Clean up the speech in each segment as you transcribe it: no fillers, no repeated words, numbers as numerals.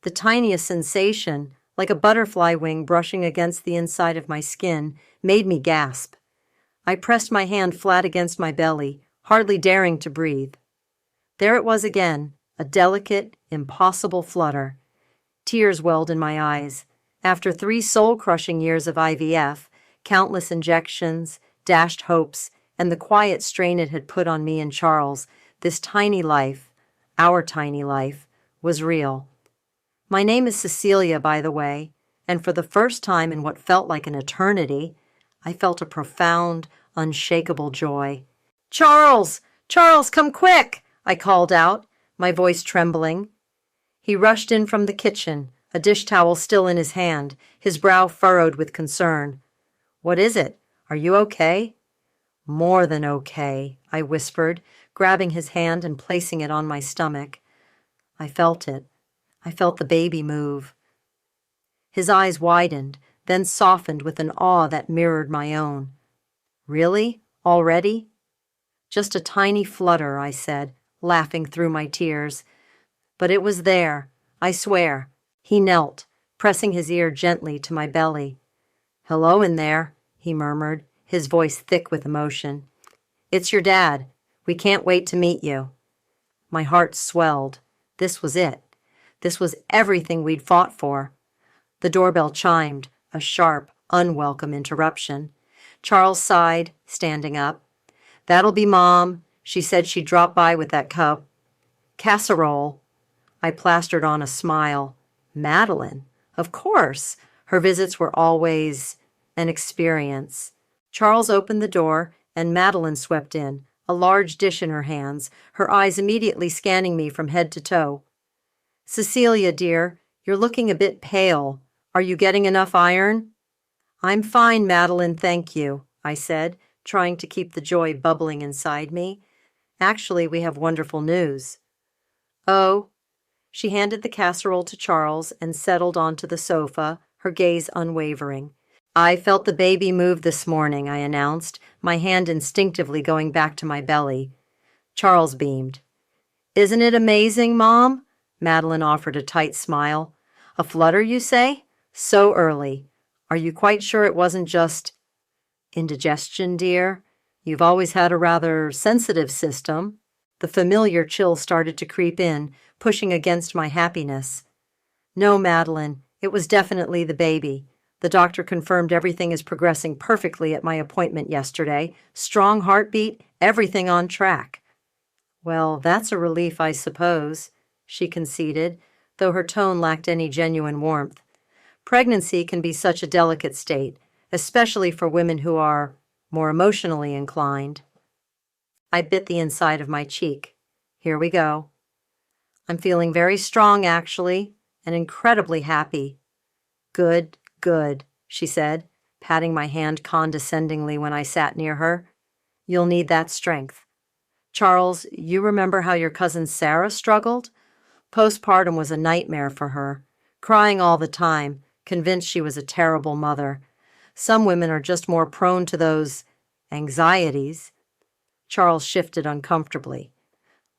The tiniest sensation, like a butterfly wing brushing against the inside of my skin, made me gasp. I pressed my hand flat against my belly, hardly daring to breathe. There it was again, a delicate, impossible flutter. Tears welled in my eyes. After 3 soul-crushing years of IVF, countless injections, dashed hopes, and the quiet strain it had put on me and Charles, this tiny life, our tiny life, was real. My name is Cecilia, by the way, and for the first time in what felt like an eternity, I felt a profound, unshakable joy. "Charles! Charles, come quick!" I called out, my voice trembling. He rushed in from the kitchen, a dish towel still in his hand, his brow furrowed with concern. "What is it? Are you okay?" "More than okay," I whispered, grabbing his hand and placing it on my stomach. I felt it. I felt the baby move. His eyes widened, then softened with an awe that mirrored my own. "Really? Already?" "Just a tiny flutter," I said, laughing through my tears. But it was there, I swear. He knelt, pressing his ear gently to my belly. "Hello in there," he murmured, his voice thick with emotion. "It's your dad. We can't wait to meet you." My heart swelled. This was it. This was everything we'd fought for. The doorbell chimed, a sharp, unwelcome interruption. Charles sighed, standing up. "That'll be Mom. She said she'd drop by with that cup." "Casserole." I plastered on a smile. Madeline. Of course. Her visits were always an experience. Charles opened the door, and Madeline swept in, a large dish in her hands, her eyes immediately scanning me from head to toe. "Cecilia, dear, you're looking a bit pale. Are you getting enough iron?" "I'm fine, Madeline, thank you," I said, trying to keep the joy bubbling inside me. "Actually, we have wonderful news." "Oh?" She handed the casserole to Charles and settled onto the sofa, her gaze unwavering. "I felt the baby move this morning," I announced, my hand instinctively going back to my belly. Charles beamed. "Isn't it amazing, Mom?" Madeline offered a tight smile. "A flutter, you say? So early. Are you quite sure it wasn't just indigestion, dear? You've always had a rather sensitive system." The familiar chill started to creep in, pushing against my happiness. "No, Madeline, it was definitely the baby. The doctor confirmed everything is progressing perfectly at my appointment yesterday. Strong heartbeat, everything on track." "Well, that's a relief, I suppose," she conceded, though her tone lacked any genuine warmth. Pregnancy can be such a delicate state, especially for women who are more emotionally inclined. I bit the inside of my cheek. Here we go. "I'm feeling very strong, actually, and incredibly happy." "Good, good," she said, patting my hand condescendingly when I sat near her. "You'll need that strength. Charles, you remember how your cousin Sarah struggled? Postpartum was a nightmare for her, crying all the time, convinced she was a terrible mother. Some women are just more prone to those anxieties." Charles shifted uncomfortably.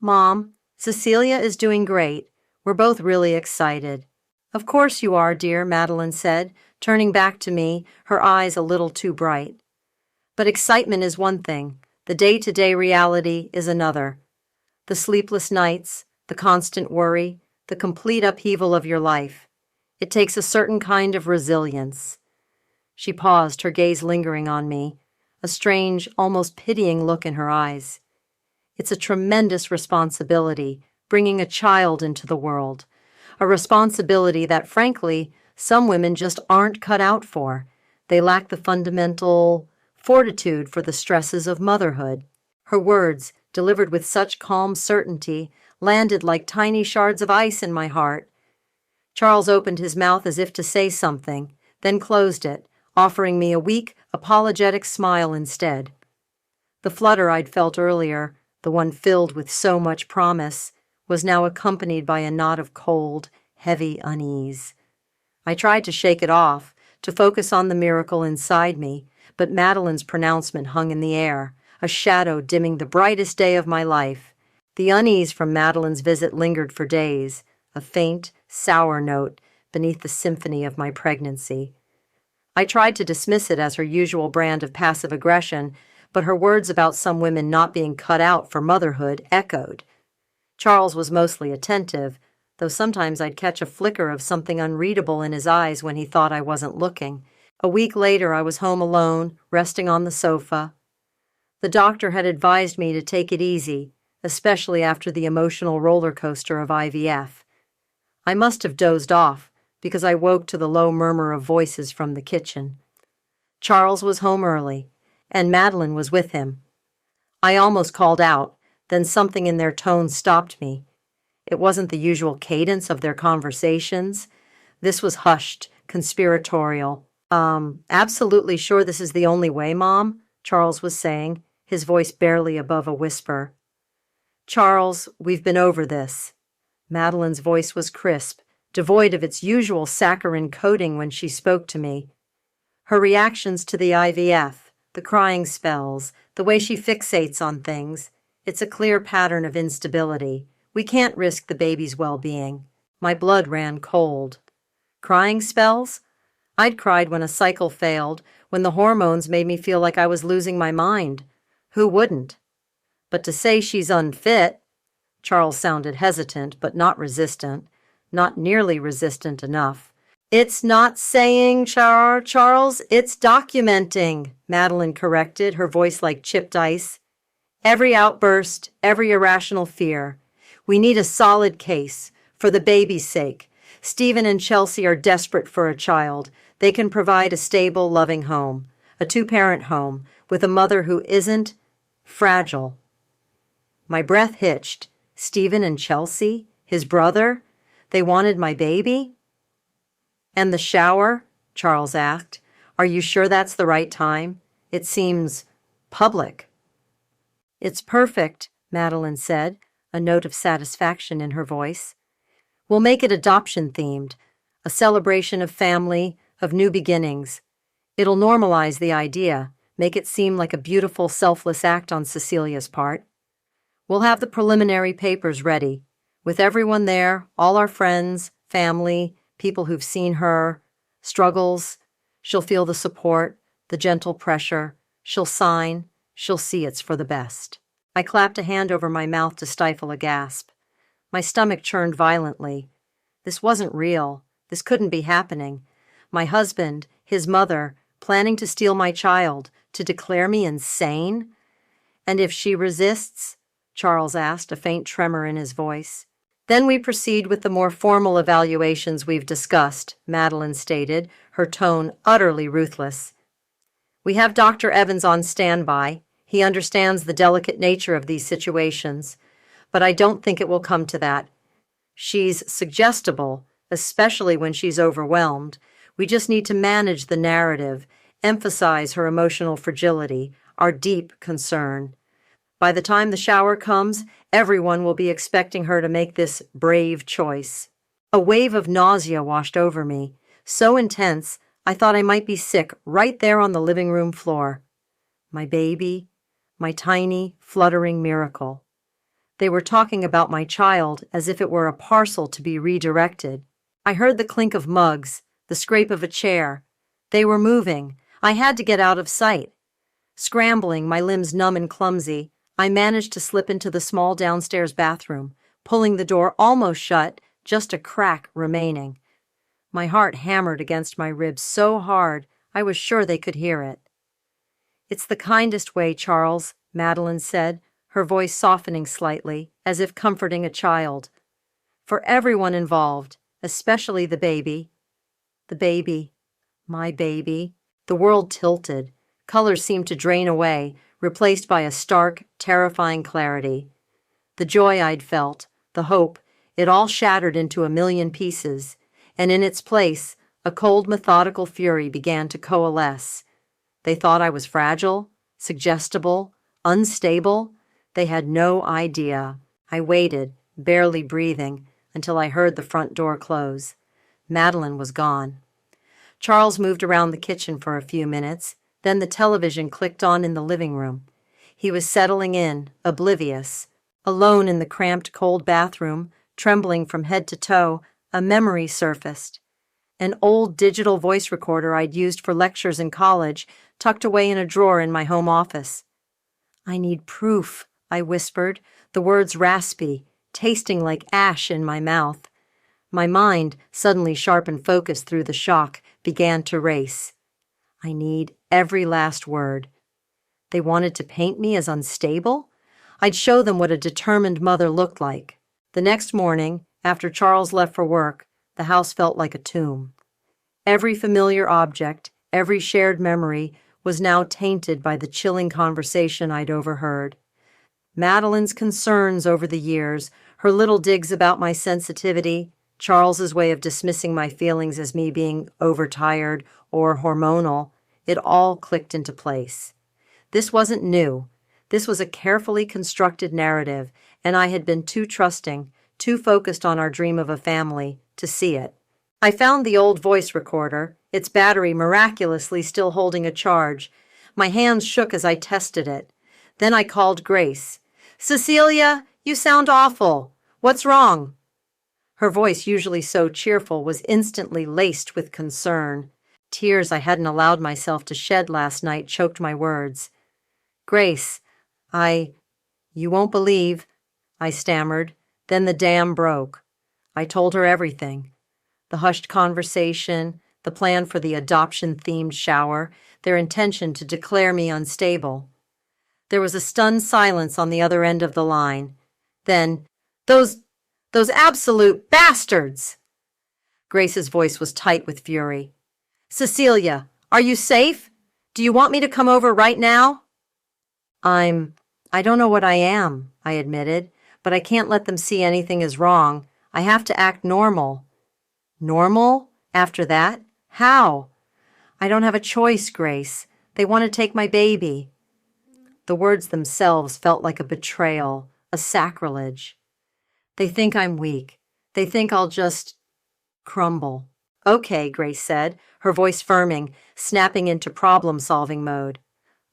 "Mom, Cecilia is doing great. We're both really excited." "Of course you are, dear," Madeline said, turning back to me, her eyes a little too bright. "But excitement is one thing. The day-to-day reality is another. The sleepless nights, the constant worry, the complete upheaval of your life. It takes a certain kind of resilience." She paused, her gaze lingering on me, a strange, almost pitying look in her eyes. "It's a tremendous responsibility, bringing a child into the world. A responsibility that, frankly, some women just aren't cut out for. They lack the fundamental fortitude for the stresses of motherhood." Her words, delivered with such calm certainty, landed like tiny shards of ice in my heart. Charles opened his mouth as if to say something, then closed it, offering me a weak, apologetic smile instead. The flutter I'd felt earlier, the one filled with so much promise, was now accompanied by a knot of cold, heavy unease. I tried to shake it off, to focus on the miracle inside me, but Madeline's pronouncement hung in the air, a shadow dimming the brightest day of my life. The unease from Madeline's visit lingered for days, a faint, sour note beneath the symphony of my pregnancy. I tried to dismiss it as her usual brand of passive aggression, but her words about some women not being cut out for motherhood echoed. Charles was mostly attentive, though sometimes I'd catch a flicker of something unreadable in his eyes when he thought I wasn't looking. A week later, I was home alone, resting on the sofa. The doctor had advised me to take it easy, especially after the emotional roller coaster of IVF. I must have dozed off, because I woke to the low murmur of voices from the kitchen. Charles was home early, and Madeline was with him. I almost called out, then something in their tone stopped me. It wasn't the usual cadence of their conversations. This was hushed, conspiratorial. Absolutely sure this is the only way, Mom?" Charles was saying, his voice barely above a whisper. "Charles, we've been over this." Madeline's voice was crisp, devoid of its usual saccharine coating when she spoke to me. Her reactions to the IVF, the crying spells, the way she fixates on things, it's a clear pattern of instability. We can't risk the baby's well-being. My blood ran cold. Crying spells? I'd cried when a cycle failed, when the hormones made me feel like I was losing my mind. Who wouldn't? But to say she's unfit, Charles sounded hesitant, but not resistant, not nearly resistant enough. "It's not saying, Charles, it's documenting," Madeline corrected, her voice like chipped ice. "Every outburst, every irrational fear. We need a solid case, for the baby's sake. Stephen and Chelsea are desperate for a child. They can provide a stable, loving home, a two-parent home, with a mother who isn't fragile." My breath hitched. Stephen and Chelsea? His brother? They wanted my baby? "And the shower?" Charles asked. "Are you sure that's the right time? It seems public." "It's perfect," Madeline said, a note of satisfaction in her voice. "We'll make it adoption-themed, a celebration of family, of new beginnings. It'll normalize the idea, make it seem like a beautiful, selfless act on Cecilia's part. We'll have the preliminary papers ready, with everyone there, all our friends, family, people who've seen her, struggles. She'll feel the support, the gentle pressure. She'll sign. She'll see it's for the best." I clapped a hand over my mouth to stifle a gasp. My stomach churned violently. This wasn't real. This couldn't be happening. My husband, his mother, planning to steal my child, to declare me insane? "And if she resists?" Charles asked, a faint tremor in his voice. "Then we proceed with the more formal evaluations we've discussed," Madeline stated, her tone utterly ruthless. "We have Dr. Evans on standby. He understands the delicate nature of these situations, but I don't think it will come to that. She's suggestible, especially when she's overwhelmed. We just need to manage the narrative, emphasize her emotional fragility, our deep concern. By the time the shower comes, everyone will be expecting her to make this brave choice." A wave of nausea washed over me, so intense I thought I might be sick right there on the living room floor. My baby, my tiny, fluttering miracle. They were talking about my child as if it were a parcel to be redirected. I heard the clink of mugs, the scrape of a chair. They were moving. I had to get out of sight. Scrambling, my limbs numb and clumsy, I managed to slip into the small downstairs bathroom, pulling the door almost shut, just a crack remaining. My heart hammered against my ribs so hard I was sure they could hear it. "It's the kindest way, Charles," Madeline said, her voice softening slightly, as if comforting a child. "For everyone involved, especially the baby." The baby. My baby. The world tilted. Colors seemed to drain away, replaced by a stark, terrifying clarity. The joy I'd felt, the hope, it all shattered into a million pieces, and in its place, a cold, methodical fury began to coalesce. They thought I was fragile, suggestible, unstable. They had no idea. I waited, barely breathing, until I heard the front door close. Madeline was gone. Charles moved around the kitchen for a few minutes, then the television clicked on in the living room. He was settling in, oblivious. Alone in the cramped, cold bathroom, trembling from head to toe, A memory surfaced. An old digital voice recorder I'd used for lectures in college, tucked away in a drawer in my home office. "I need proof," I whispered, the words raspy, tasting like ash in my mouth. My mind, suddenly sharp and focused through the shock, began to race. I need every last word. They wanted to paint me as unstable? I'd show them what a determined mother looked like. The next morning, after Charles left for work, the house felt like a tomb. Every familiar object, every shared memory, was now tainted by the chilling conversation I'd overheard. Madeline's concerns over the years, her little digs about my sensitivity, Charles's way of dismissing my feelings as me being overtired or hormonal, it all clicked into place. This wasn't new. This was a carefully constructed narrative, and I had been too trusting, too focused on our dream of a family, to see it. I found the old voice recorder, its battery miraculously still holding a charge. My hands shook as I tested it. Then I called Grace. "Cecilia, you sound awful. What's wrong?" Her voice, usually so cheerful, was instantly laced with concern. Tears I hadn't allowed myself to shed last night choked my words. "Grace, you won't believe," I stammered. Then the dam broke. I told her everything. The hushed conversation, the plan for the adoption-themed shower, their intention to declare me unstable. There was a stunned silence on the other end of the line. Then, those absolute bastards!" Grace's voice was tight with fury. "Cecilia, are you safe? Do you want me to come over right now?" I don't know what I am," I admitted, "but I can't let them see anything is wrong. I have to act normal." "Normal? After that? How?" "I don't have a choice, Grace. They want to take my baby." The words themselves felt like a betrayal, a sacrilege. "They think I'm weak. They think I'll just crumble." "Okay," Grace said, her voice firming, snapping into problem-solving mode.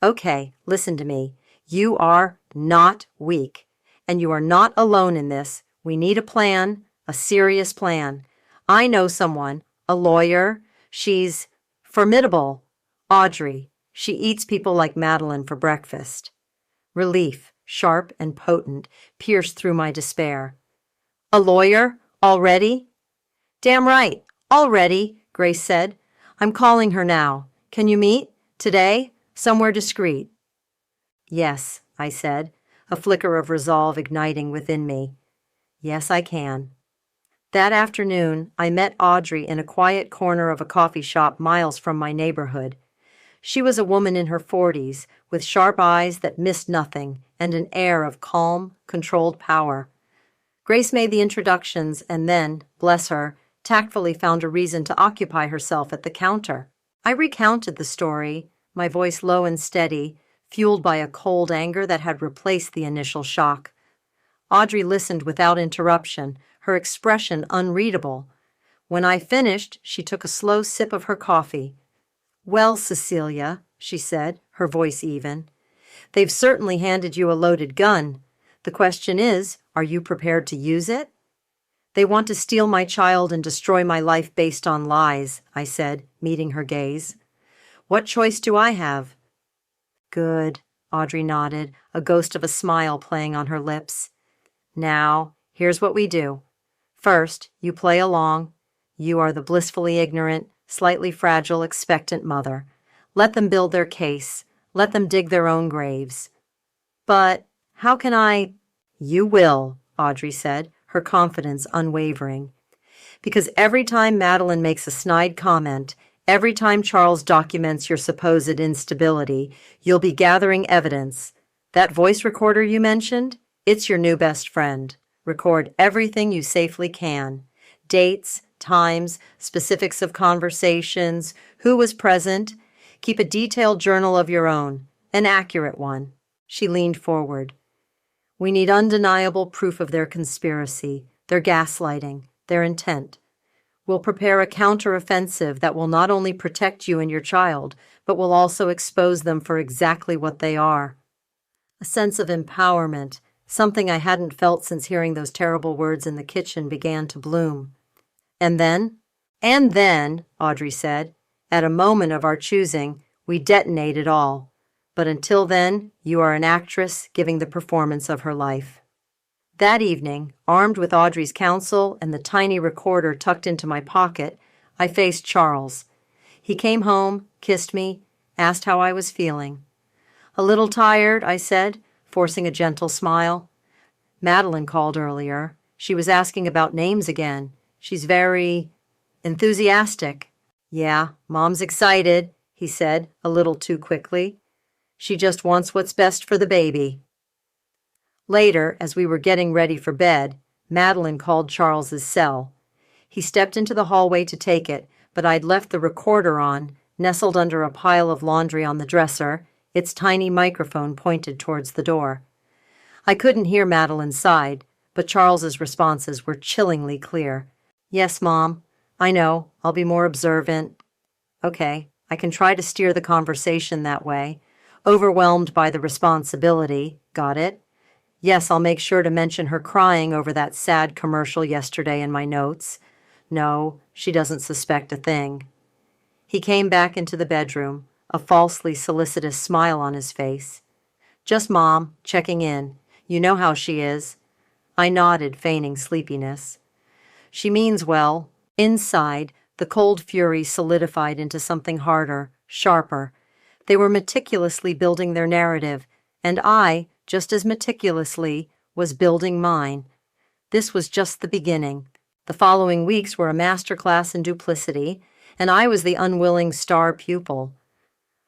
"Okay, listen to me. You are not weak, and you are not alone in this. We need a plan, a serious plan. I know someone, a lawyer. She's formidable. Audrey. She eats people like Madeline for breakfast." Relief, sharp and potent, pierced through my despair. "A lawyer? Already?" "Damn right. Already," Grace said. "I'm calling her now. Can you meet? Today? Somewhere discreet." "Yes," I said, a flicker of resolve igniting within me. "Yes, I can." That afternoon, I met Audrey in a quiet corner of a coffee shop miles from my neighborhood. She was a woman in her 40s, with sharp eyes that missed nothing and an air of calm, controlled power. Grace made the introductions and then, bless her, tactfully found a reason to occupy herself at the counter. I recounted the story, my voice low and steady, fueled by a cold anger that had replaced the initial shock. Audrey listened without interruption, her expression unreadable. When I finished, she took a slow sip of her coffee. "Well, Cecilia," she said, her voice even, "they've certainly handed you a loaded gun. The question is, are you prepared to use it?" "They want to steal my child and destroy my life based on lies," I said, meeting her gaze. "What choice do I have?" "Good," Audrey nodded, a ghost of a smile playing on her lips. "Now, here's what we do. First, you play along. You are the blissfully ignorant, slightly fragile, expectant mother. Let them build their case. Let them dig their own graves." "But how can I—" "You will," Audrey said, her confidence unwavering. "Because every time Madeline makes a snide comment, every time Charles documents your supposed instability, you'll be gathering evidence. That voice recorder you mentioned? It's your new best friend. Record everything you safely can. Dates, times, specifics of conversations, who was present. Keep a detailed journal of your own, an accurate one." She leaned forward. "We need undeniable proof of their conspiracy, their gaslighting, their intent. We'll prepare a counter-offensive that will not only protect you and your child, but will also expose them for exactly what they are." A sense of empowerment, something I hadn't felt since hearing those terrible words in the kitchen, began to bloom. And then? And then, Audrey said, at a moment of our choosing, we detonate it all. But until then, you are an actress giving the performance of her life. That evening, armed with Audrey's counsel and the tiny recorder tucked into my pocket, I faced Charles. He came home, kissed me, asked how I was feeling. A little tired, I said, forcing a gentle smile. Madeline called earlier. She was asking about names again. She's very enthusiastic. Yeah, Mom's excited, he said, a little too quickly. She just wants what's best for the baby. Later, as we were getting ready for bed, Madeline called Charles's cell. He stepped into the hallway to take it, but I'd left the recorder on, nestled under a pile of laundry on the dresser, its tiny microphone pointed towards the door. I couldn't hear Madeline's side, but Charles's responses were chillingly clear. Yes, Mom. I know. I'll be more observant. Okay, I can try to steer the conversation that way. Overwhelmed by the responsibility. Got it? Yes, I'll make sure to mention her crying over that sad commercial yesterday in my notes. No, she doesn't suspect a thing. He came back into the bedroom, a falsely solicitous smile on his face. Just Mom, checking in. You know how she is. I nodded, feigning sleepiness. She means well. Inside, the cold fury solidified into something harder, sharper. They were meticulously building their narrative, and I, just as meticulously, was building mine. This was just the beginning. The following weeks were a masterclass in duplicity, and I was the unwilling star pupil.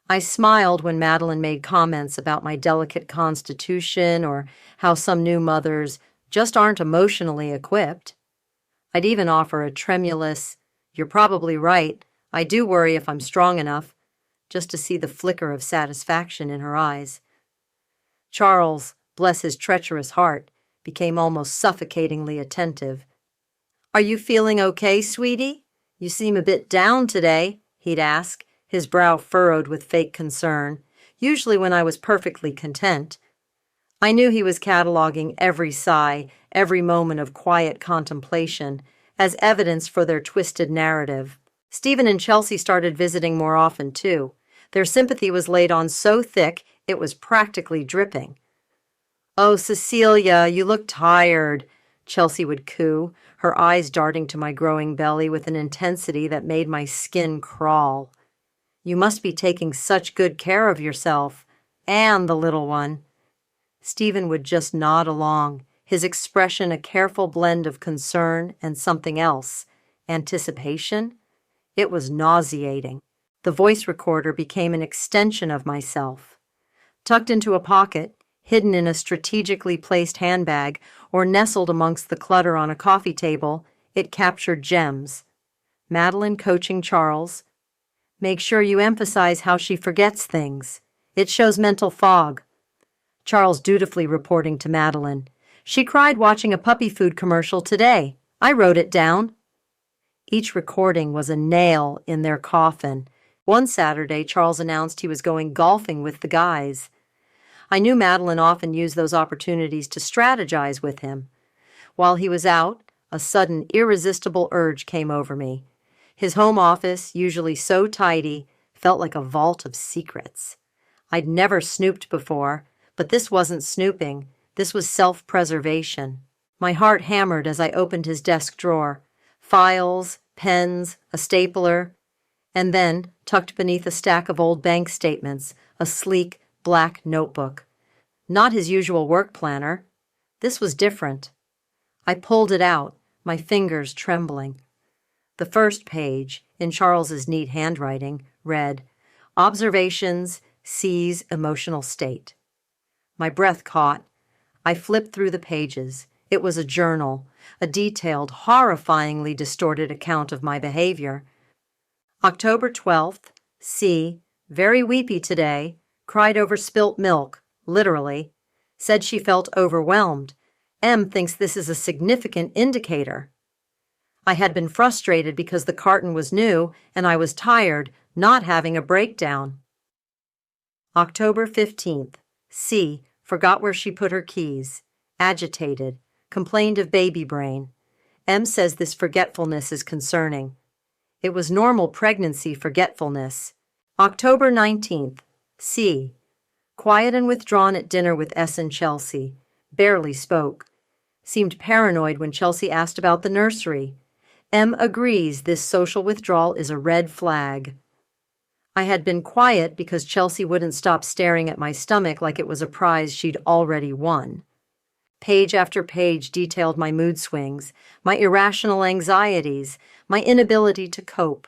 I smiled when Madeline made comments about my delicate constitution or how some new mothers just aren't emotionally equipped. I'd even offer a tremulous, "You're probably right. I do worry if I'm strong enough," just to see the flicker of satisfaction in her eyes. Charles, bless his treacherous heart, became almost suffocatingly attentive. "Are you feeling okay, sweetie? You seem a bit down today," he'd ask, his brow furrowed with fake concern, usually when I was perfectly content. I knew he was cataloging every sigh, every moment of quiet contemplation, as evidence for their twisted narrative. Stephen and Chelsea started visiting more often, too. Their sympathy was laid on so thick it was practically dripping. "Oh, Cecilia, you look tired," Chelsea would coo, her eyes darting to my growing belly with an intensity that made my skin crawl. "You must be taking such good care of yourself. And the little one." Stephen would just nod along, his expression a careful blend of concern and something else. Anticipation? It was nauseating. The voice recorder became an extension of myself. Tucked into a pocket, hidden in a strategically placed handbag, or nestled amongst the clutter on a coffee table, it captured gems. Madeline coaching Charles. "Make sure you emphasize how she forgets things. It shows mental fog." Charles dutifully reporting to Madeline. "She cried watching a puppy food commercial today. I wrote it down." Each recording was a nail in their coffin. One Saturday, Charles announced he was going golfing with the guys. I knew Madeline often used those opportunities to strategize with him. While he was out, a sudden, irresistible urge came over me. His home office, usually so tidy, felt like a vault of secrets. I'd never snooped before, but this wasn't snooping. This was self-preservation. My heart hammered as I opened his desk drawer. Files, pens, a stapler, and then, tucked beneath a stack of old bank statements, a sleek, black notebook. Not his usual work planner. This was different. I pulled it out, my fingers trembling. The first page, in Charles's neat handwriting, read, "Observations, C's emotional state." My breath caught. I flipped through the pages. It was a journal, a detailed, horrifyingly distorted account of my behavior. October 12th, C, very weepy today, cried over spilt milk, literally. Said she felt overwhelmed. M thinks this is a significant indicator. I had been frustrated because the carton was new and I was tired, not having a breakdown. October 15th, C, forgot where she put her keys. Agitated, complained of baby brain. M says this forgetfulness is concerning. It was normal pregnancy forgetfulness. October 19th. C. Quiet and withdrawn at dinner with S and Chelsea. Barely spoke. Seemed paranoid when Chelsea asked about the nursery. M agrees this social withdrawal is a red flag. I had been quiet because Chelsea wouldn't stop staring at my stomach like it was a prize she'd already won. Page after page detailed my mood swings, my irrational anxieties, my inability to cope.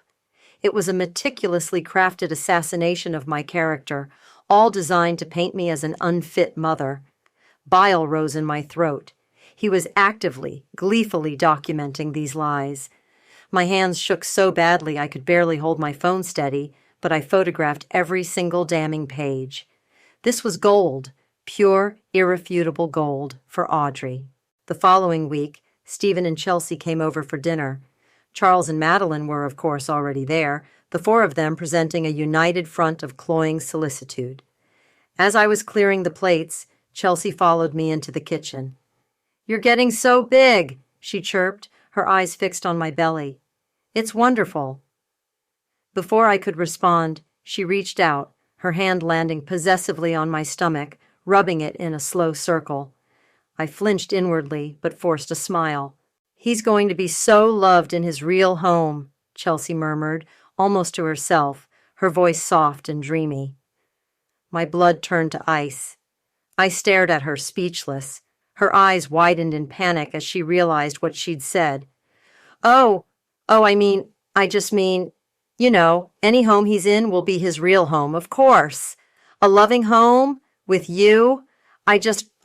It was a meticulously crafted assassination of my character, all designed to paint me as an unfit mother. Bile rose in my throat. He was actively, gleefully documenting these lies. My hands shook so badly I could barely hold my phone steady, but I photographed every single damning page. This was gold, pure, irrefutable gold, for Audrey. The following week, Stephen and Chelsea came over for dinner. Charles and Madeline were, of course, already there, the four of them presenting a united front of cloying solicitude. As I was clearing the plates, Chelsea followed me into the kitchen. "You're getting so big," she chirped, her eyes fixed on my belly. "It's wonderful." Before I could respond, she reached out, her hand landing possessively on my stomach, rubbing it in a slow circle. I flinched inwardly, but forced a smile. "He's going to be so loved in his real home," Chelsea murmured, almost to herself, her voice soft and dreamy. My blood turned to ice. I stared at her, speechless. Her eyes widened in panic as she realized what she'd said. I just mean, any home he's in will be his real home, of course. A loving home, with you. I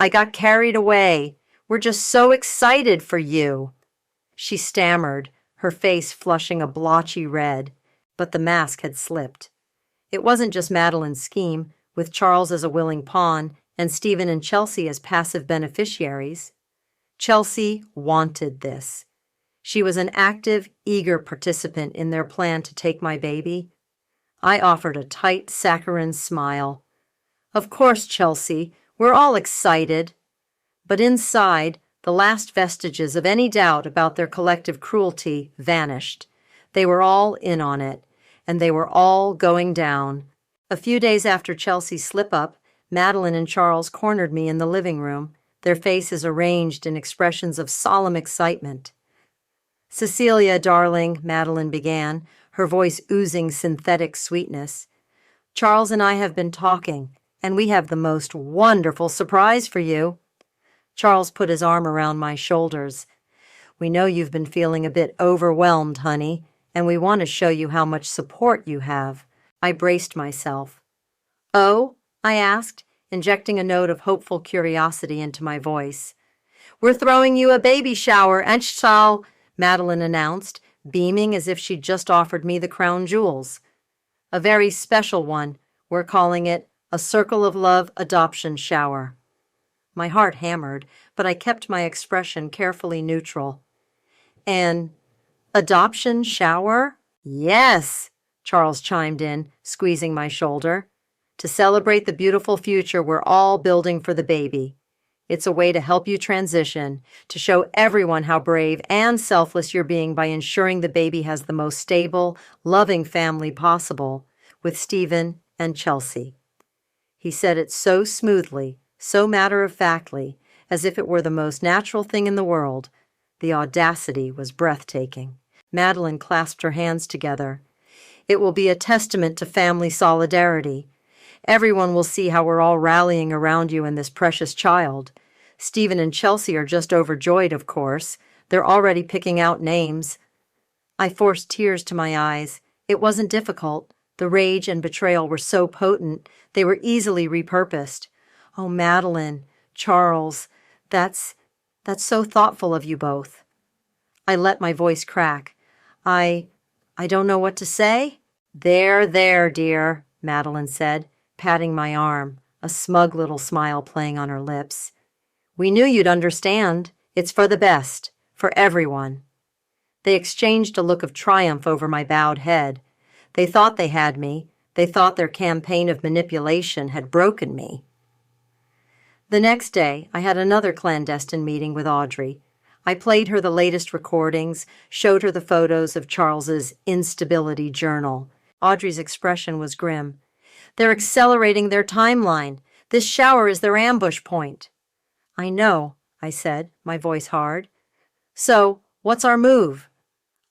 got carried away. We're just so excited for you." She stammered, her face flushing a blotchy red, but the mask had slipped. It wasn't just Madeline's scheme, with Charles as a willing pawn and Stephen and Chelsea as passive beneficiaries. Chelsea wanted this. She was an active, eager participant in their plan to take my baby. I offered a tight, saccharine smile. "Of course, Chelsea, we're all excited." But inside, the last vestiges of any doubt about their collective cruelty vanished. They were all in on it, and they were all going down. A few days after Chelsea's slip-up, Madeline and Charles cornered me in the living room, their faces arranged in expressions of solemn excitement. "Cecilia, darling," Madeline began, her voice oozing synthetic sweetness, "Charles and I have been talking, and we have the most wonderful surprise for you." Charles put his arm around my shoulders. "We know you've been feeling a bit overwhelmed, honey, and we want to show you how much support you have." I braced myself. "Oh?" I asked, injecting a note of hopeful curiosity into my voice. "We're throwing you a baby shower, and Madeline announced, beaming as if she'd just offered me the crown jewels. "A very special one. We're calling it a Circle of Love adoption shower." My heart hammered, but I kept my expression carefully neutral. "An adoption shower?" "Yes," Charles chimed in, squeezing my shoulder. "To celebrate the beautiful future we're all building for the baby. It's a way to help you transition, to show everyone how brave and selfless you're being by ensuring the baby has the most stable, loving family possible, with Stephen and Chelsea." He said it so smoothly, so matter-of-factly, as if it were the most natural thing in the world. The audacity was breathtaking. Madeline clasped her hands together. "It will be a testament to family solidarity. Everyone will see how we're all rallying around you and this precious child. Stephen and Chelsea are just overjoyed, of course. They're already picking out names." I forced tears to my eyes. It wasn't difficult. The rage and betrayal were so potent, they were easily repurposed. "Oh, Madeline, Charles, that's so thoughtful of you both." I let my voice crack. I don't know what to say." There, dear," Madeline said, patting my arm, a smug little smile playing on her lips. "We knew you'd understand. It's for the best, for everyone." They exchanged a look of triumph over my bowed head. They thought they had me. They thought their campaign of manipulation had broken me. The next day, I had another clandestine meeting with Audrey. I played her the latest recordings, showed her the photos of Charles's instability journal. Audrey's expression was grim. They're accelerating their timeline. This shower is their ambush point. I know, I said, my voice hard. So, what's our move?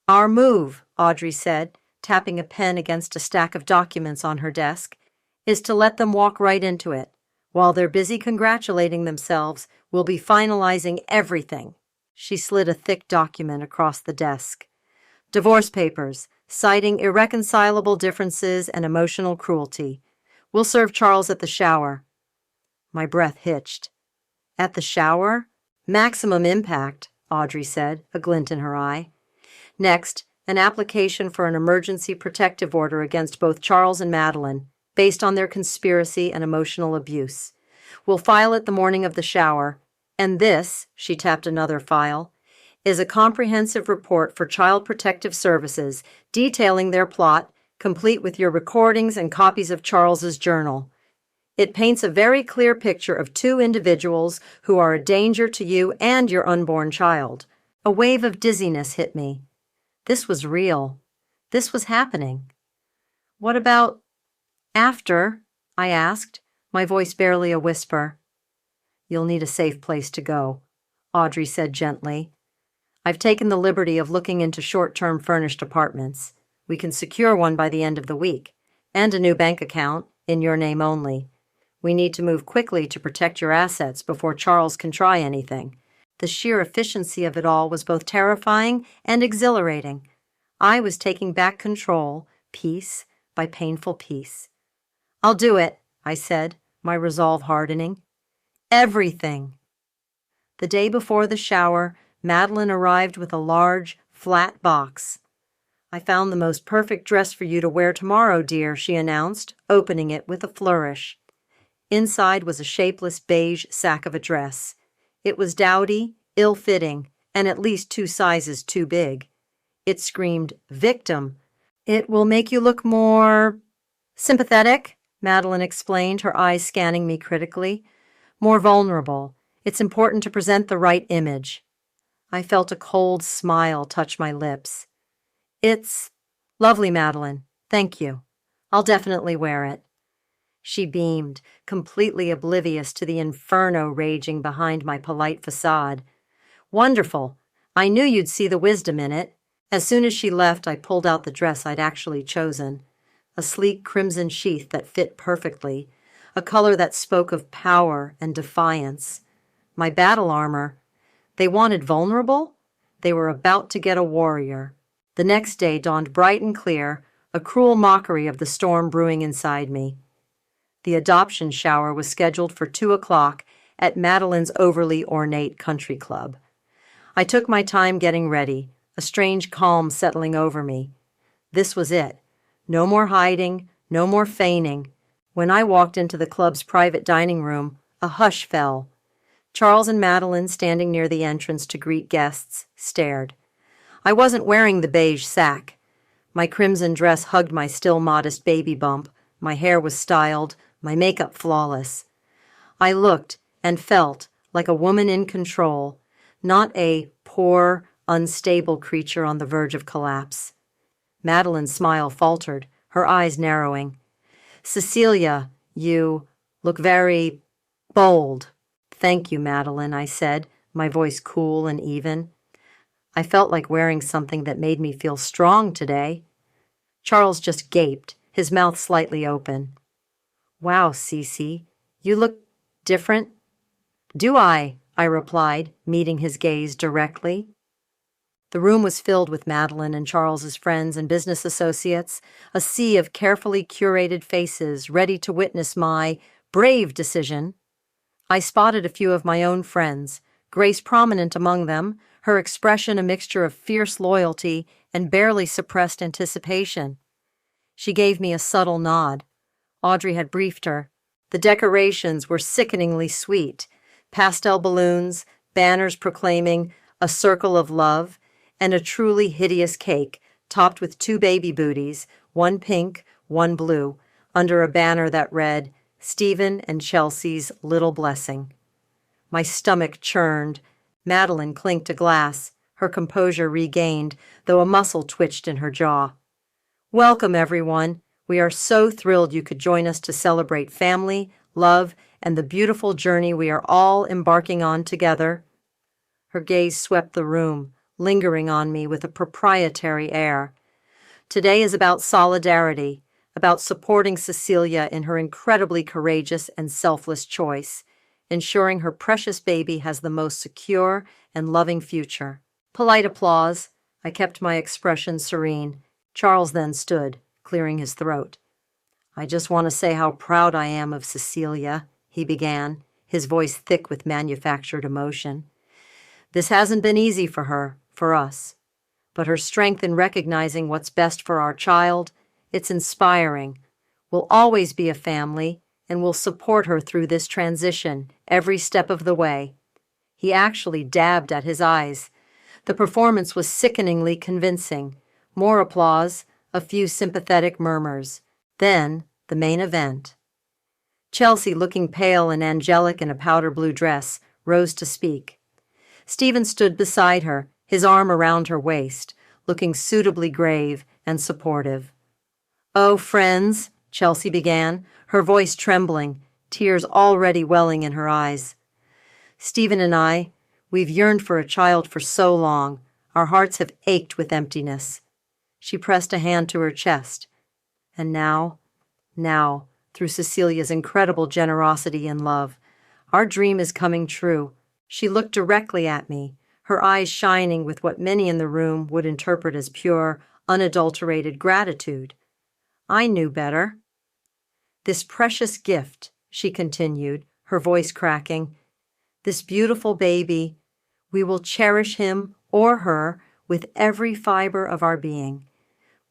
Our move, Audrey said, tapping a pen against a stack of documents on her desk, is to let them walk right into it. While they're busy congratulating themselves, we'll be finalizing everything. She slid a thick document across the desk. Divorce papers, citing irreconcilable differences and emotional cruelty. We'll serve Charles at the shower. My breath hitched. At the shower? Maximum impact, Audrey said, a glint in her eye. Next, an application for an emergency protective order against both Charles and Madeline, based on their conspiracy and emotional abuse. We'll file it the morning of the shower, and this, she tapped another file, is a comprehensive report for Child Protective Services detailing their plot, complete with your recordings and copies of Charles's journal. It paints a very clear picture of two individuals who are a danger to you and your unborn child. A wave of dizziness hit me. This was real. This was happening. What about after? I asked, my voice barely a whisper. You'll need a safe place to go, Audrey said gently. I've taken the liberty of looking into short-term furnished apartments. We can secure one by the end of the week, and a new bank account, in your name only. We need to move quickly to protect your assets before Charles can try anything. The sheer efficiency of it all was both terrifying and exhilarating. I was taking back control, piece by painful piece. I'll do it, I said, my resolve hardening. Everything. The day before the shower, Madeline arrived with a large, flat box. I found the most perfect dress for you to wear tomorrow, dear, she announced, opening it with a flourish. Inside was a shapeless beige sack of a dress. It was dowdy, ill-fitting, and at least 2 sizes too big. It screamed, victim. It will make you look more sympathetic, Madeline explained, her eyes scanning me critically. More vulnerable. It's important to present the right image. I felt a cold smile touch my lips. It's lovely, Madeline. Thank you. I'll definitely wear it. She beamed, completely oblivious to the inferno raging behind my polite facade. Wonderful. I knew you'd see the wisdom in it. As soon as she left, I pulled out the dress I'd actually chosen. A sleek crimson sheath that fit perfectly, a color that spoke of power and defiance. My battle armor. They wanted vulnerable? They were about to get a warrior. The next day dawned bright and clear, a cruel mockery of the storm brewing inside me. The adoption shower was scheduled for 2 o'clock at Madeline's overly ornate country club. I took my time getting ready, a strange calm settling over me. This was it. No more hiding, no more feigning. When I walked into the club's private dining room, a hush fell. Charles and Madeline, standing near the entrance to greet guests, stared. I wasn't wearing the beige sack. My crimson dress hugged my still modest baby bump. My hair was styled, my makeup flawless. I looked and felt like a woman in control, not a poor, unstable creature on the verge of collapse. Madeline's smile faltered, her eyes narrowing. Cecilia, you look very bold. Thank you, Madeline, I said, my voice cool and even. I felt like wearing something that made me feel strong today. Charles just gaped, his mouth slightly open. Wow, Cece, you look different. Do I replied, meeting his gaze directly. The room was filled with Madeline and Charles's friends and business associates, a sea of carefully curated faces ready to witness my brave decision. I spotted a few of my own friends, Grace prominent among them, her expression a mixture of fierce loyalty and barely suppressed anticipation. She gave me a subtle nod. Audrey had briefed her. The decorations were sickeningly sweet. Pastel balloons, banners proclaiming a circle of love, and a truly hideous cake topped with 2 baby booties, one pink, one blue, under a banner that read, Stephen and Chelsea's Little Blessing. My stomach churned, Madeline clinked a glass, her composure regained, though a muscle twitched in her jaw. Welcome, everyone. We are so thrilled you could join us to celebrate family, love, and the beautiful journey we are all embarking on together. Her gaze swept the room, lingering on me with a proprietary air. Today is about solidarity, about supporting Cecilia in her incredibly courageous and selfless choice, ensuring her precious baby has the most secure and loving future. Polite applause. I kept my expression serene. Charles then stood, clearing his throat. I just want to say how proud I am of Cecilia, he began, his voice thick with manufactured emotion. This hasn't been easy for her, for us. But her strength in recognizing what's best for our child, it's inspiring. We'll always be a family, and we'll support her through this transition, every step of the way. He actually dabbed at his eyes. The performance was sickeningly convincing. More applause, a few sympathetic murmurs. Then, the main event. Chelsea, looking pale and angelic in a powder blue dress, rose to speak. Stephen stood beside her, his arm around her waist, looking suitably grave and supportive. "Oh, friends," Chelsea began, her voice trembling, tears already welling in her eyes. "Stephen and I, we've yearned for a child for so long. Our hearts have ached with emptiness." She pressed a hand to her chest. And now, through Cecilia's incredible generosity and love, our dream is coming true. She looked directly at me, her eyes shining with what many in the room would interpret as pure, unadulterated gratitude. I knew better. "This precious gift," she continued, her voice cracking, "this beautiful baby, we will cherish him or her with every fiber of our being.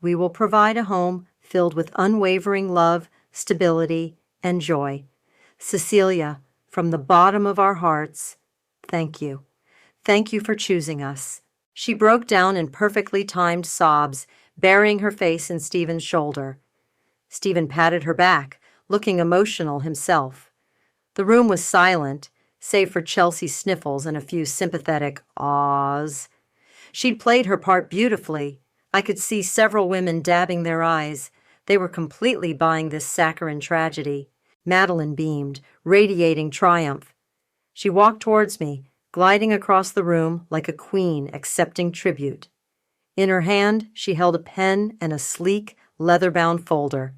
We will provide a home filled with unwavering love, stability, and joy. Cecilia, from the bottom of our hearts, thank you. Thank you for choosing us." She broke down in perfectly timed sobs, burying her face in Stephen's shoulder. Stephen patted her back, looking emotional himself. The room was silent, save for Chelsea's sniffles and a few sympathetic ahs. She'd played her part beautifully. I could see several women dabbing their eyes. They were completely buying this saccharine tragedy. Madeline beamed, radiating triumph. She walked towards me, gliding across the room like a queen accepting tribute. In her hand, she held a pen and a sleek, leather-bound folder.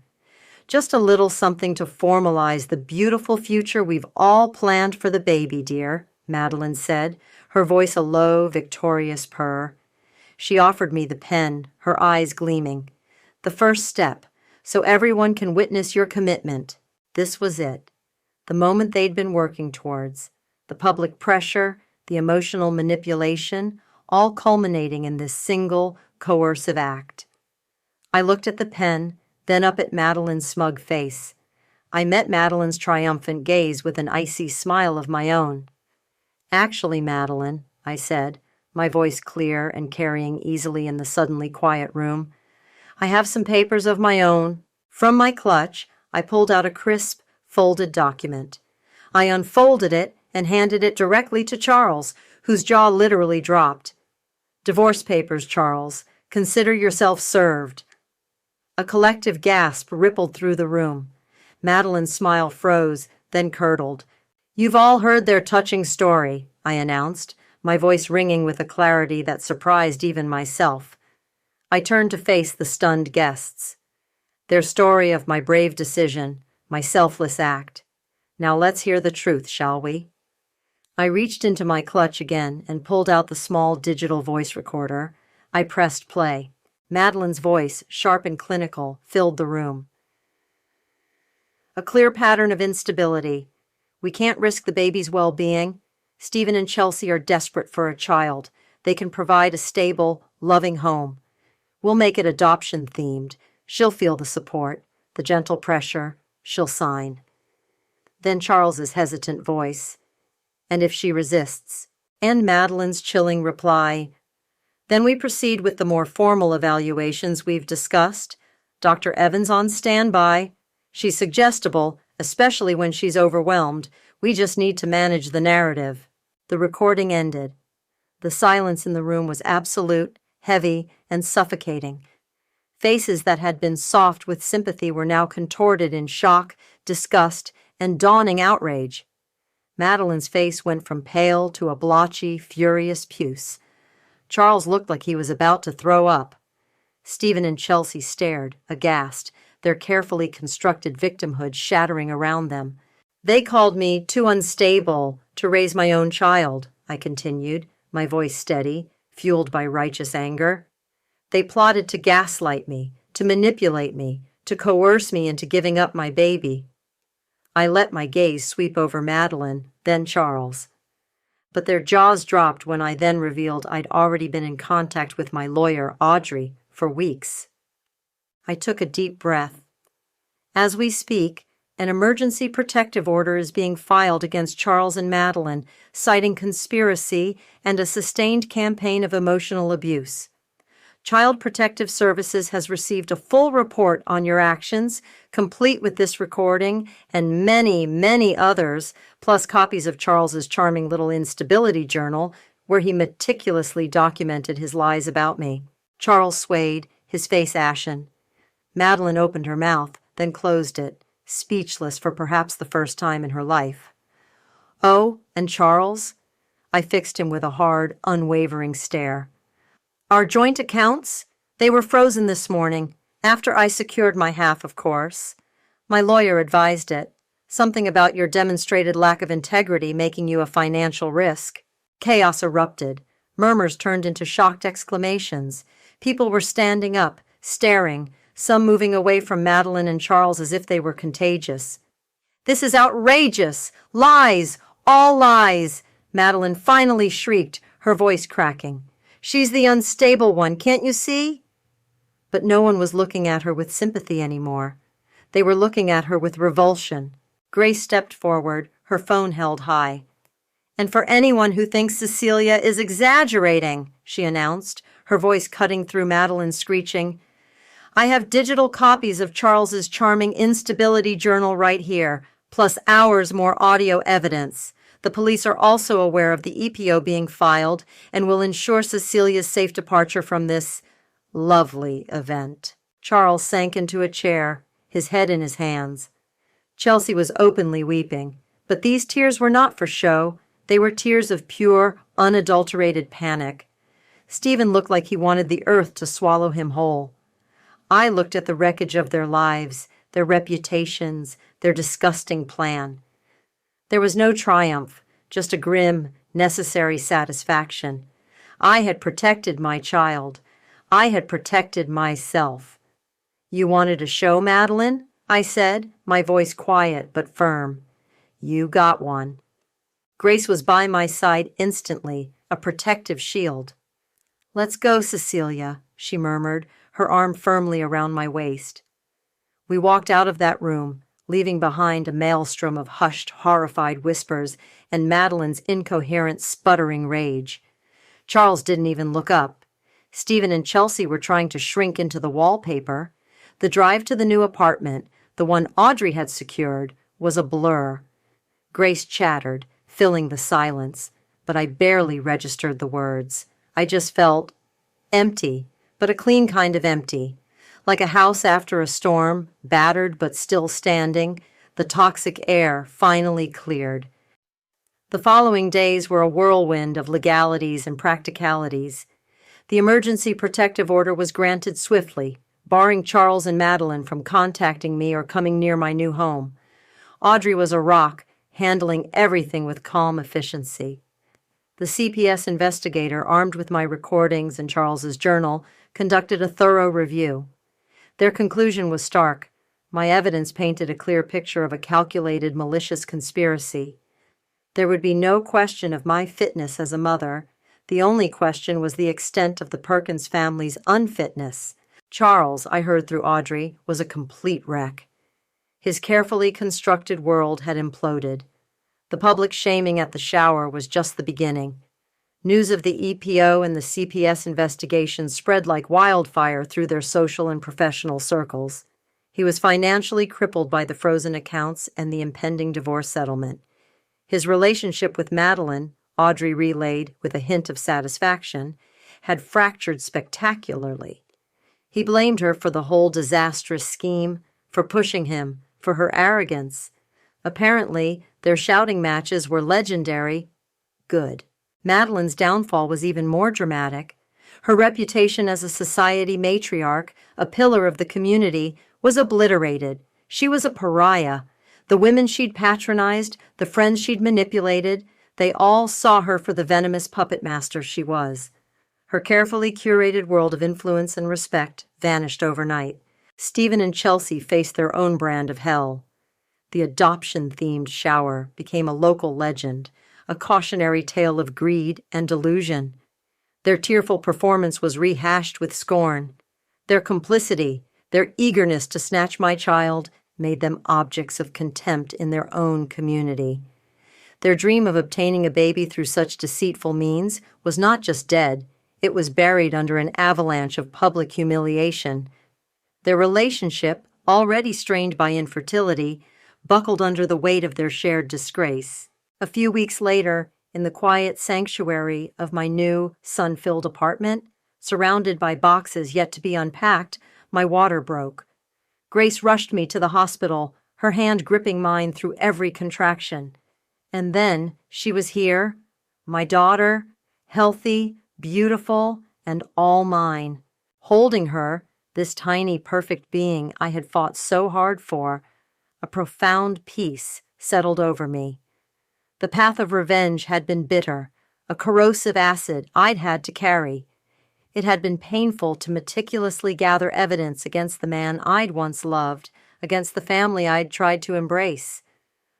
"Just a little something to formalize the beautiful future we've all planned for the baby, dear," Madeline said, her voice a low, victorious purr. She offered me the pen, her eyes gleaming. "The first step, so everyone can witness your commitment." This was it, the moment they'd been working towards. The public pressure, the emotional manipulation, all culminating in this single, coercive act. I looked at the pen, then up at Madeline's smug face. I met Madeline's triumphant gaze with an icy smile of my own. "Actually, Madeline," I said, my voice clear and carrying easily in the suddenly quiet room, "I have some papers of my own." From my clutch, I pulled out a crisp, folded document. I unfolded it and handed it directly to Charles, whose jaw literally dropped. "Divorce papers, Charles. Consider yourself served." A collective gasp rippled through the room. Madeline's smile froze, then curdled. "You've all heard their touching story," I announced, my voice ringing with a clarity that surprised even myself. I turned to face the stunned guests. Their story of my brave decision, my selfless act. Now let's hear the truth, shall we? I reached into my clutch again and pulled out the small digital voice recorder. I pressed play. Madeline's voice, sharp and clinical, filled the room. "A clear pattern of instability. We can't risk the baby's well-being. Stephen and Chelsea are desperate for a child. They can provide a stable, loving home. We'll make it adoption-themed. She'll feel the support, the gentle pressure. She'll sign." Then Charles's hesitant voice. "And if she resists?" And Madeline's chilling reply. "Then we proceed with the more formal evaluations we've discussed. Dr. Evans on standby. She's suggestible, especially when she's overwhelmed. We just need to manage the narrative." The recording ended, The silence in the room was absolute, heavy, and suffocating. Faces that had been soft with sympathy were now contorted in shock, disgust, and dawning outrage. Madeline's face went from pale to a blotchy, furious puce. Charles looked like he was about to throw up. Stephen and Chelsea stared, aghast, their carefully constructed victimhood shattering around them. They called me too unstable to raise my own child, I continued, my voice steady, fueled by righteous anger. They plotted to gaslight me, to manipulate me, to coerce me into giving up my baby. I let my gaze sweep over Madeline, then Charles. But their jaws dropped when I then revealed I'd already been in contact with my lawyer, Audrey, for weeks. I took a deep breath. As we speak, an emergency protective order is being filed against Charles and Madeline, citing conspiracy and a sustained campaign of emotional abuse. Child Protective Services has received a full report on your actions, complete with this recording and many, many others, plus copies of Charles's charming little instability journal, where he meticulously documented his lies about me. Charles swayed, his face ashen. Madeline opened her mouth, then closed it, speechless for perhaps the first time in her life. Oh, and Charles? I fixed him with a hard, unwavering stare. Our joint accounts? They were frozen this morning, after I secured my half, of course. My lawyer advised it. Something about your demonstrated lack of integrity making you a financial risk. Chaos erupted. Murmurs turned into shocked exclamations. People were standing up, staring, some moving away from Madeline and Charles as if they were contagious. This is outrageous! Lies! All lies! Madeline finally shrieked, her voice cracking. She's the unstable one, can't you see? But no one was looking at her with sympathy anymore. They were looking at her with revulsion. Grace stepped forward, her phone held high. And for anyone who thinks Cecilia is exaggerating, she announced, her voice cutting through Madeline's screeching, I have digital copies of Charles's charming instability journal right here, plus hours more audio evidence. The police are also aware of the EPO being filed and will ensure Cecilia's safe departure from this lovely event. Charles sank into a chair, his head in his hands. Chelsea was openly weeping, but these tears were not for show. They were tears of pure, unadulterated panic. Stephen looked like he wanted the earth to swallow him whole. I looked at the wreckage of their lives, their reputations, their disgusting plan. There was no triumph, just a grim, necessary satisfaction. I had protected my child. I had protected myself. You wanted a show, Madeline? I said, my voice quiet but firm. You got one. Grace was by my side instantly, a protective shield. Let's go, Cecilia, she murmured, her arm firmly around my waist. We walked out of that room, leaving behind a maelstrom of hushed, horrified whispers and Madeline's incoherent, sputtering rage. Charles didn't even look up. Stephen and Chelsea were trying to shrink into the wallpaper. The drive to the new apartment, the one Audrey had secured, was a blur. Grace chattered, filling the silence, but I barely registered the words. I just felt empty, but a clean kind of empty. Like a house after a storm, battered but still standing, the toxic air finally cleared. The following days were a whirlwind of legalities and practicalities. The emergency protective order was granted swiftly, barring Charles and Madeline from contacting me or coming near my new home. Audrey was a rock, handling everything with calm efficiency. The CPS investigator, armed with my recordings and Charles's journal, conducted a thorough review. Their conclusion was stark. My evidence painted a clear picture of a calculated, malicious conspiracy. There would be no question of my fitness as a mother. The only question was the extent of the Perkins family's unfitness. Charles, I heard through Audrey, was a complete wreck. His carefully constructed world had imploded. The public shaming at the shower was just the beginning. News of the EPO and the CPS investigation spread like wildfire through their social and professional circles. He was financially crippled by the frozen accounts and the impending divorce settlement. His relationship with Madeline, Audrey relayed with a hint of satisfaction, had fractured spectacularly. He blamed her for the whole disastrous scheme, for pushing him, for her arrogance. Apparently, their shouting matches were legendary. Good. Madeline's downfall was even more dramatic. Her reputation as a society matriarch, a pillar of the community, was obliterated. She was a pariah. The women she'd patronized, the friends she'd manipulated, they all saw her for the venomous puppet master she was. Her carefully curated world of influence and respect vanished overnight. Stephen and Chelsea faced their own brand of hell. The adoption-themed shower became a local legend, a cautionary tale of greed and delusion. Their tearful performance was rehashed with scorn. Their complicity, their eagerness to snatch my child, made them objects of contempt in their own community. Their dream of obtaining a baby through such deceitful means was not just dead, it was buried under an avalanche of public humiliation. Their relationship, already strained by infertility, buckled under the weight of their shared disgrace. A few weeks later, in the quiet sanctuary of my new, sun-filled apartment, surrounded by boxes yet to be unpacked, my water broke. Grace rushed me to the hospital, her hand gripping mine through every contraction. And then she was here, my daughter, healthy, beautiful, and all mine. Holding her, this tiny, perfect being I had fought so hard for, a profound peace settled over me. The path of revenge had been bitter, a corrosive acid I'd had to carry. It had been painful to meticulously gather evidence against the man I'd once loved, against the family I'd tried to embrace.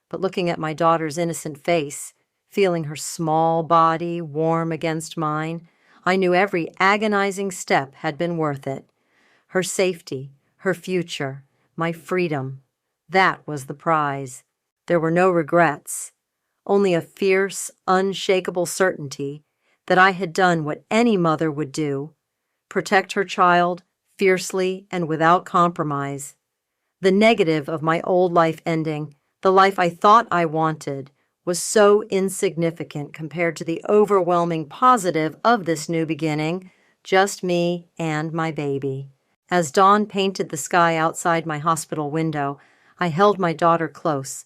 But looking at my daughter's innocent face, feeling her small body warm against mine, I knew every agonizing step had been worth it. Her safety, her future, my freedom, that was the prize. There were no regrets, only a fierce, unshakable certainty that I had done what any mother would do, protect her child fiercely and without compromise. The negative of my old life ending, the life I thought I wanted, was so insignificant compared to the overwhelming positive of this new beginning, just me and my baby. As dawn painted the sky outside my hospital window, I held my daughter close,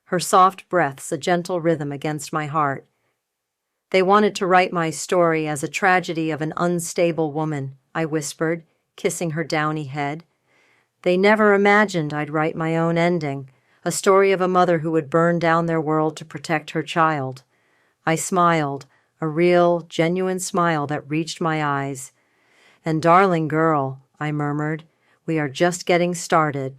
her soft breaths a gentle rhythm against my heart. They wanted to write my story as a tragedy of an unstable woman, I whispered, kissing her downy head. They never imagined I'd write my own ending, a story of a mother who would burn down their world to protect her child. I smiled, a real, genuine smile that reached my eyes. And darling girl, I murmured, we are just getting started.